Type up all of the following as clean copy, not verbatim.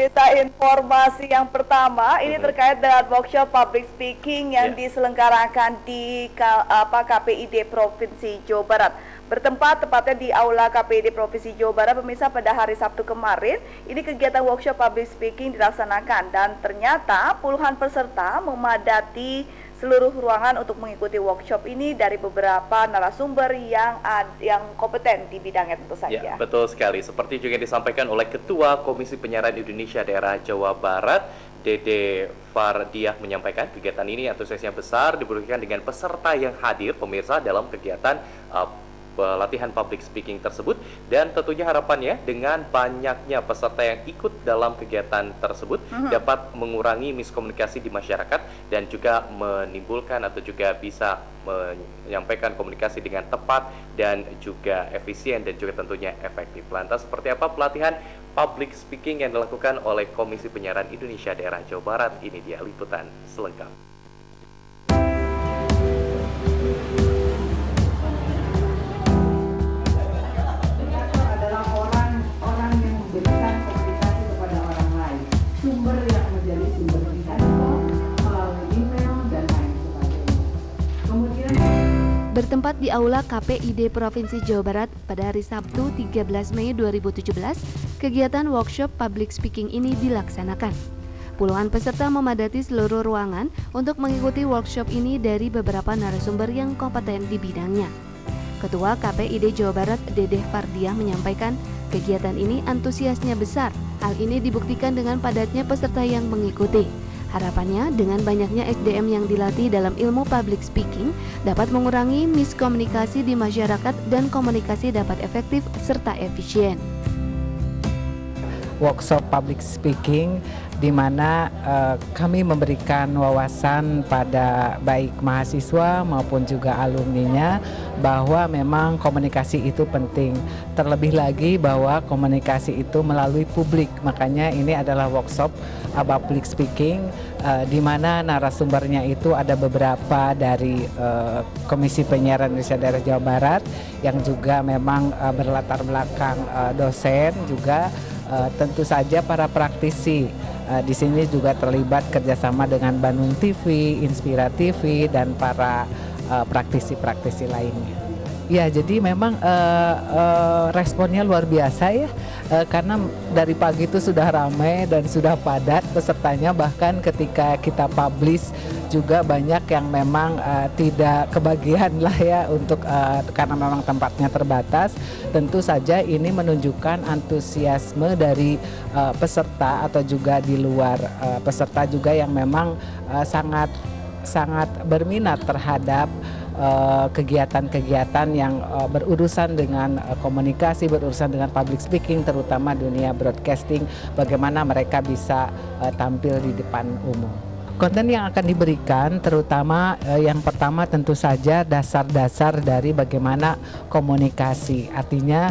pemirsa, informasi yang pertama ini terkait dengan workshop public speaking yang diselenggarakan di KPID Provinsi Jawa Barat. Bertempat tepatnya di Aula KPID Provinsi Jawa Barat, pemirsa, pada hari Sabtu kemarin. Ini kegiatan workshop public speaking dilaksanakan dan ternyata puluhan peserta memadati seluruh ruangan untuk mengikuti workshop ini dari beberapa narasumber yang kompeten di bidangnya tentu saja. Ya, betul sekali. Seperti juga disampaikan oleh Ketua Komisi Penyiaran Indonesia Daerah Jawa Barat, Dede Fardiah, menyampaikan kegiatan ini antusiasnya besar diberikan dengan peserta yang hadir, pemirsa, dalam kegiatan pelatihan public speaking tersebut, dan tentunya harapannya dengan banyaknya peserta yang ikut dalam kegiatan tersebut dapat mengurangi miskomunikasi di masyarakat dan juga menimbulkan atau juga bisa menyampaikan komunikasi dengan tepat dan juga efisien dan juga tentunya efektif. Lantas seperti apa pelatihan public speaking yang dilakukan oleh Komisi Penyiaran Indonesia Daerah Jawa Barat? Ini dia liputan selengkap. Bertempat di Aula KPID Provinsi Jawa Barat pada hari Sabtu 13 Mei 2017, kegiatan workshop public speaking ini dilaksanakan. Puluhan peserta memadati seluruh ruangan untuk mengikuti workshop ini dari beberapa narasumber yang kompeten di bidangnya. Ketua KPID Jawa Barat, Dede Fardiah, menyampaikan kegiatan ini antusiasnya besar. Hal ini dibuktikan dengan padatnya peserta yang mengikuti. Harapannya dengan banyaknya SDM yang dilatih dalam ilmu public speaking dapat mengurangi miskomunikasi di masyarakat dan komunikasi dapat efektif serta efisien. Workshop public speaking di mana kami memberikan wawasan pada baik mahasiswa maupun juga alumninya bahwa memang komunikasi itu penting. Terlebih lagi bahwa komunikasi itu melalui publik. Makanya ini adalah workshop public speaking di mana narasumbernya itu ada beberapa dari Komisi Penyiaran Indonesia Daerah Jawa Barat yang juga memang berlatar belakang dosen juga. Tentu saja para praktisi di sini juga terlibat kerjasama dengan Bandung TV, Inspira TV, dan para praktisi-praktisi lainnya. Ya, jadi memang responnya luar biasa ya, karena dari pagi itu sudah ramai dan sudah padat pesertanya, bahkan ketika kita publish juga banyak yang memang tidak kebagian lah ya untuk karena memang tempatnya terbatas. Tentu saja ini menunjukkan antusiasme dari peserta atau juga di luar peserta juga yang memang sangat berminat terhadap kegiatan-kegiatan yang berurusan dengan komunikasi, berurusan dengan public speaking, terutama dunia broadcasting, bagaimana mereka bisa tampil di depan umum. Konten yang akan diberikan terutama yang pertama tentu saja dasar-dasar dari bagaimana komunikasi. Artinya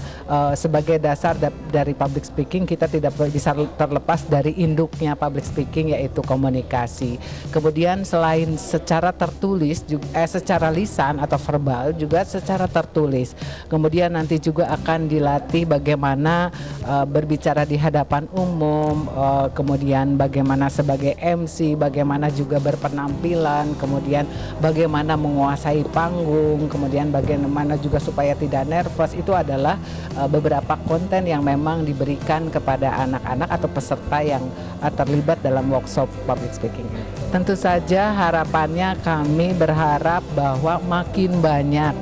sebagai dasar dari public speaking kita tidak bisa terlepas dari induknya public speaking, yaitu komunikasi. Kemudian selain secara tertulis, secara lisan atau verbal, juga secara tertulis. Kemudian nanti juga akan dilatih bagaimana berbicara di hadapan umum, kemudian bagaimana sebagai MC, bagaimana juga berpenampilan, kemudian bagaimana menguasai panggung, kemudian bagaimana juga supaya tidak nervous. Itu adalah beberapa konten yang memang diberikan kepada anak-anak atau peserta yang terlibat dalam workshop public speaking. Tentu saja harapannya kami berharap bahwa makin banyak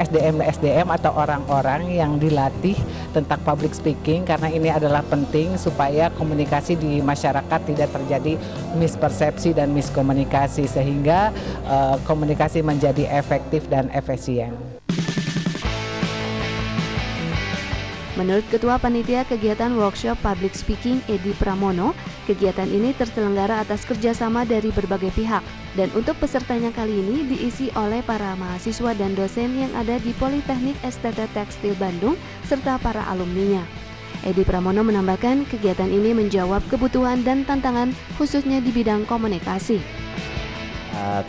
SDM atau orang-orang yang dilatih tentang public speaking, karena ini adalah penting supaya komunikasi di masyarakat tidak terjadi mispersepsi dan miskomunikasi, sehingga komunikasi menjadi efektif dan efisien. Menurut Ketua Panitia Kegiatan Workshop Public Speaking Edi Pramono, kegiatan ini terselenggara atas kerjasama dari berbagai pihak, dan untuk pesertanya kali ini diisi oleh para mahasiswa dan dosen yang ada di Politeknik STT Tekstil Bandung serta para alumninya. Edi Pramono menambahkan kegiatan ini menjawab kebutuhan dan tantangan khususnya di bidang komunikasi.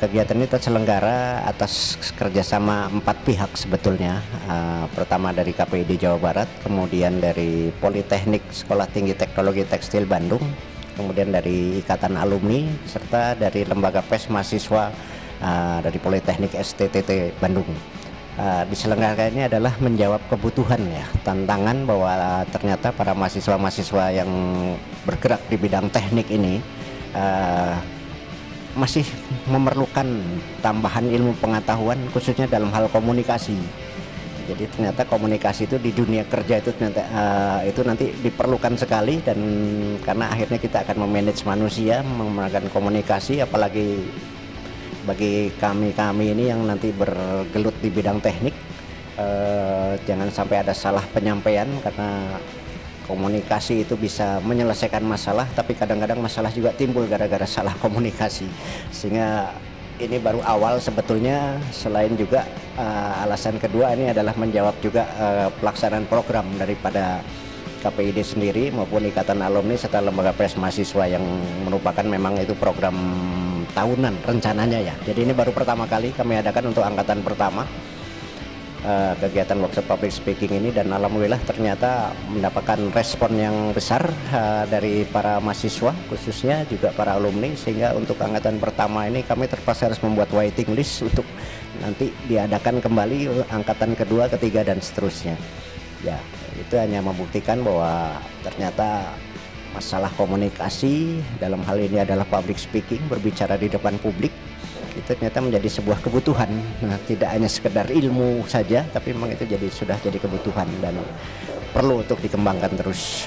Kegiatan ini terselenggara atas kerjasama 4 pihak sebetulnya. Pertama dari KPID Jawa Barat, kemudian dari Politeknik Sekolah Tinggi Teknologi Tekstil Bandung, kemudian dari Ikatan Alumni, serta dari Lembaga PES Mahasiswa dari Politeknik STTT Bandung. Diselenggarakan ini adalah menjawab kebutuhan ya, tantangan bahwa ternyata para mahasiswa-mahasiswa yang bergerak di bidang teknik ini masih memerlukan tambahan ilmu pengetahuan khususnya dalam hal komunikasi. Jadi ternyata komunikasi itu di dunia kerja itu ternyata itu nanti diperlukan sekali, dan karena akhirnya kita akan memanage manusia menggunakan komunikasi, apalagi bagi kami ini yang nanti bergelut di bidang teknik, jangan sampai ada salah penyampaian, karena komunikasi itu bisa menyelesaikan masalah, tapi kadang-kadang masalah juga timbul gara-gara salah komunikasi. Sehingga ini baru awal sebetulnya. Selain juga alasan kedua ini adalah menjawab juga pelaksanaan program daripada KPID sendiri maupun Ikatan Alumni serta Lembaga PES Mahasiswa, yang merupakan memang itu program tahunan rencananya ya. Jadi ini baru pertama kali kami adakan untuk angkatan pertama kegiatan workshop public speaking ini, dan alhamdulillah ternyata mendapatkan respon yang besar dari para mahasiswa, khususnya juga para alumni, sehingga untuk angkatan pertama ini kami terpaksa harus membuat waiting list untuk nanti diadakan kembali angkatan kedua, ketiga, dan seterusnya. Ya, itu hanya membuktikan bahwa ternyata masalah komunikasi dalam hal ini adalah public speaking, berbicara di depan publik, itu ternyata menjadi sebuah kebutuhan. Nah, tidak hanya sekedar ilmu saja, tapi memang itu sudah jadi kebutuhan dan perlu untuk dikembangkan terus.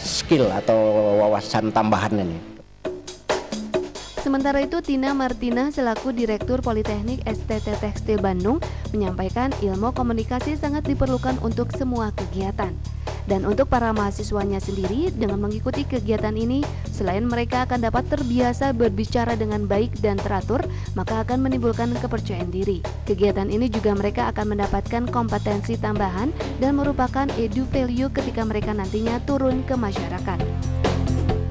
Skill atau wawasan tambahan ini. Sementara itu, Tina Martina selaku Direktur Politeknik STT Tekstil Bandung menyampaikan ilmu komunikasi sangat diperlukan untuk semua kegiatan. Dan untuk para mahasiswanya sendiri, dengan mengikuti kegiatan ini, selain mereka akan dapat terbiasa berbicara dengan baik dan teratur, maka akan menimbulkan kepercayaan diri. Kegiatan ini juga mereka akan mendapatkan kompetensi tambahan dan merupakan edu value ketika mereka nantinya turun ke masyarakat.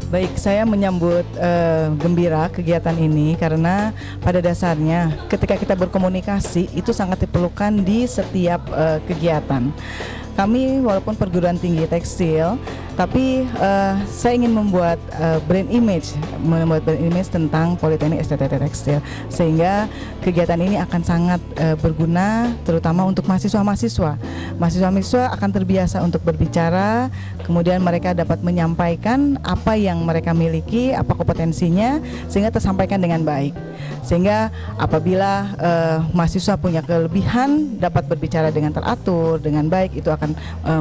Baik, saya menyambut gembira kegiatan ini karena pada dasarnya ketika kita berkomunikasi itu sangat diperlukan di setiap kegiatan. Kami walaupun perguruan tinggi tekstil, tapi saya ingin membuat brand image tentang Politeknik STT Tekstil, sehingga kegiatan ini akan sangat berguna terutama untuk mahasiswa-mahasiswa. Mahasiswa-mahasiswa akan terbiasa untuk berbicara, kemudian mereka dapat menyampaikan apa yang mereka miliki, apa kompetensinya, sehingga tersampaikan dengan baik. Sehingga apabila mahasiswa punya kelebihan dapat berbicara dengan teratur, dengan baik, itu akan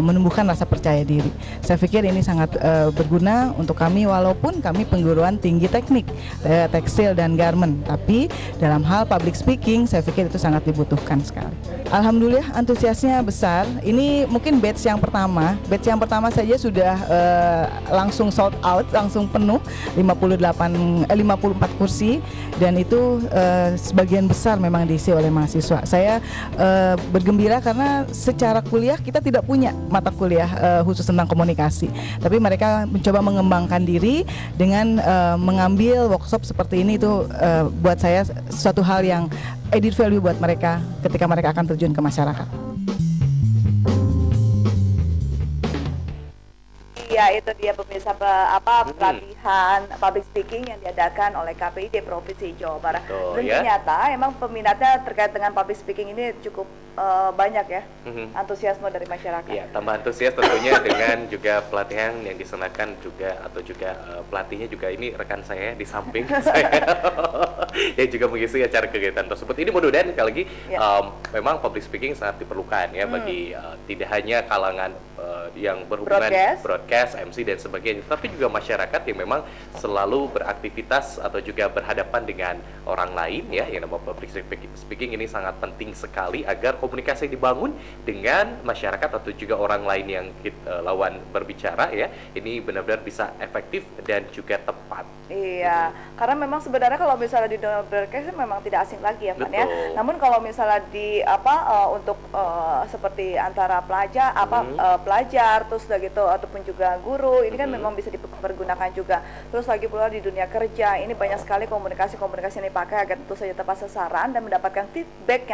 menumbuhkan rasa percaya diri. Saya pikir ini sangat berguna untuk kami, walaupun kami perguruan tinggi teknik tekstil dan garment, tapi dalam hal public speaking saya pikir itu sangat dibutuhkan sekali. Alhamdulillah antusiasnya besar. Ini mungkin batch yang pertama saja sudah langsung sold out, langsung penuh 54 kursi, dan itu sebagian besar memang diisi oleh mahasiswa. Saya bergembira karena secara kuliah kita tidak punya mata kuliah khusus tentang komunikasi, tapi mereka mencoba mengembangkan diri dengan mengambil workshop seperti ini. Itu buat saya suatu hal yang added value buat mereka ketika mereka akan terjun ke masyarakat. Ya, itu dia pemirsa pelatihan public speaking yang diadakan oleh KPID Provinsi Jawa Barat. Dan ternyata emang peminatnya terkait dengan public speaking ini cukup banyak ya, antusiasme dari masyarakat. Ya, tambah antusias tentunya dengan juga pelatihan yang disenakan juga, atau juga pelatihnya juga ini rekan saya di samping saya yang juga mengisi acara kegiatan tersebut. Ini mudah-mudahan sekali lagi memang public speaking sangat diperlukan ya bagi tidak hanya kalangan yang berhubungan broadcast, MC dan sebagainya, tapi juga masyarakat yang memang selalu beraktivitas atau juga berhadapan dengan orang lain ya. Yang namanya public speaking ini sangat penting sekali agar komunikasi dibangun dengan masyarakat atau juga orang lain yang lawan berbicara ya. Ini benar-benar bisa efektif dan juga tepat. Iya, karena memang sebenarnya kalau misalnya di dunia broadcast memang tidak asing lagi ya Pak ya. Namun kalau misalnya di untuk seperti antara pelajar terus udah gitu ataupun juga guru ini kan memang bisa dipergunakan juga. Terus lagi pula di dunia kerja ini banyak sekali komunikasi yang dipakai agar tentu saja tepat sasaran dan mendapatkan feedback yang